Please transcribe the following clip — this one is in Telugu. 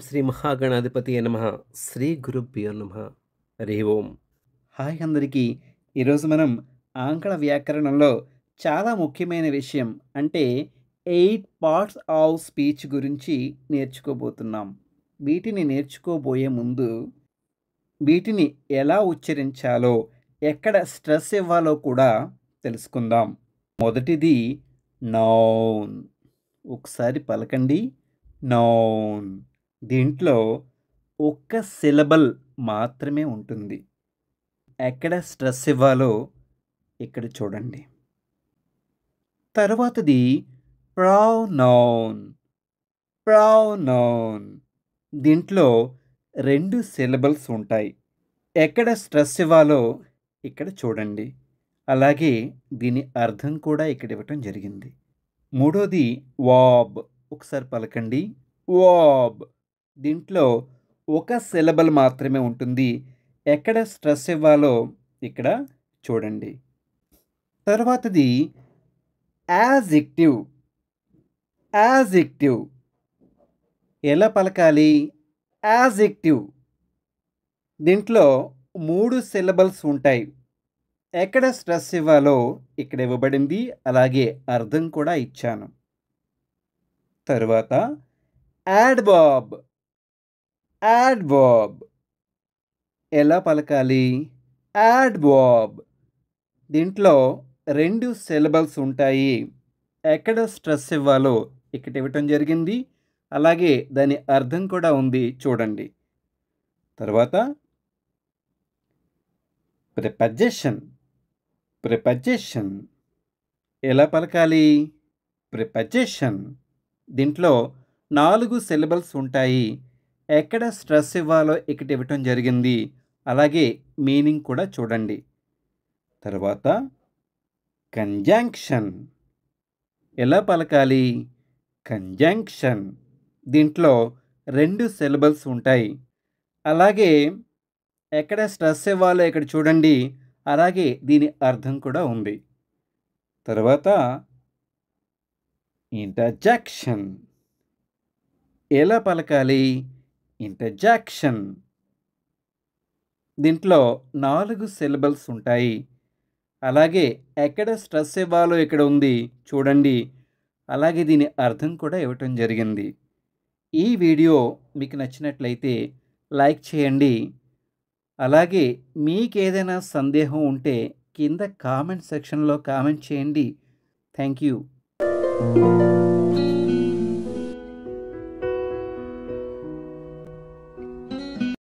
శ్రీ మహాగణాధిపతియే నమః. శ్రీ గురుభ్యో నమః. హరి ఓం. హాయ్ అందరికీ. ఈరోజు మనం ఆంగ్ల వ్యాకరణంలో చాలా ముఖ్యమైన విషయం అంటే 8 పార్ట్స్ ఆఫ్ స్పీచ్ గురించి నేర్చుకోబోతున్నాం. వీటిని నేర్చుకోబోయే ముందు వీటిని ఎలా ఉచ్చరించాలో, ఎక్కడ స్ట్రెస్ ఇవ్వాలో కూడా తెలుసుకుందాం. మొదటిది నౌన్. ఒకసారి పలకండి. నౌన్. దీంట్లో ఒక్క సిలబల్ మాత్రమే ఉంటుంది. ఎక్కడ స్ట్రెస్ ఇవ్వాలో ఇక్కడ చూడండి. తర్వాతది ప్రొనౌన్. ప్రొనౌన్. దీంట్లో 2 సిలబల్స్ ఉంటాయి. ఎక్కడ స్ట్రెస్ ఇవ్వాలో ఇక్కడ చూడండి. అలాగే దీని అర్థం కూడా ఇక్కడ ఇవ్వటం జరిగింది. మూడోది వాబ్. ఒకసారి పలకండి. వాబ్. దీంట్లో ఒక సిలబల్ మాత్రమే ఉంటుంది. ఎక్కడ స్ట్రెస్ ఇవ్వాలో ఇక్కడ చూడండి. తర్వాతది యాడ్జెక్టివ్. యాడ్జెక్టివ్ ఎలా పలకాలి? యాడ్జెక్టివ్. దీంట్లో 3 సిలబల్స్ ఉంటాయి. ఎక్కడ స్ట్రెస్ ఇవ్వాలో ఇక్కడ ఇవ్వబడింది. అలాగే అర్థం కూడా ఇచ్చాను. తరువాత యాడ్వర్బ్. యాడ్వర్బ్ ఎలా పలకాలి? యాడ్వర్బ్. దీంట్లో 2 సిలబల్స్ ఉంటాయి. ఎక్కడ స్ట్రెస్ ఇవ్వాలో ఇక్కడ ఇవ్వటం జరిగింది. అలాగే దాని అర్థం కూడా ఉంది చూడండి. తర్వాత ప్రిపోజిషన్. ప్రిపోజిషన్ ఎలా పలకాలి? ప్రిపోజిషన్. దీంట్లో 4 సిలబల్స్ ఉంటాయి. ఎక్కడ స్ట్రెస్ ఇవ్వాలో ఇక్కడ ఇవ్వటం జరిగింది. అలాగే మీనింగ్ కూడా చూడండి. తర్వాత కంజంక్షన్ ఎలా పలకాలి? కంజంక్షన్. దీంట్లో 2 సిలబల్స్ ఉంటాయి. అలాగే ఎక్కడ స్ట్రెస్ ఇవ్వాలో ఇక్కడ చూడండి. అలాగే దీని అర్థం కూడా ఉంది. తర్వాత ఇంటర్జెక్షన్ ఎలా పలకాలి? ఇంటర్జెక్షన్. దీంట్లో 4 సిలబల్స్ ఉంటాయి. అలాగే ఎక్కడ స్ట్రెస్ ఇవ్వాలో ఇక్కడ ఉంది చూడండి. అలాగే దీని అర్థం కూడా ఇవ్వటం జరిగింది. ఈ వీడియో మీకు నచ్చినట్లయితే లైక్ చేయండి. అలాగే మీకు ఏదైనా సందేహం ఉంటే కింద కామెంట్ సెక్షన్లో కామెంట్ చేయండి. Thank you.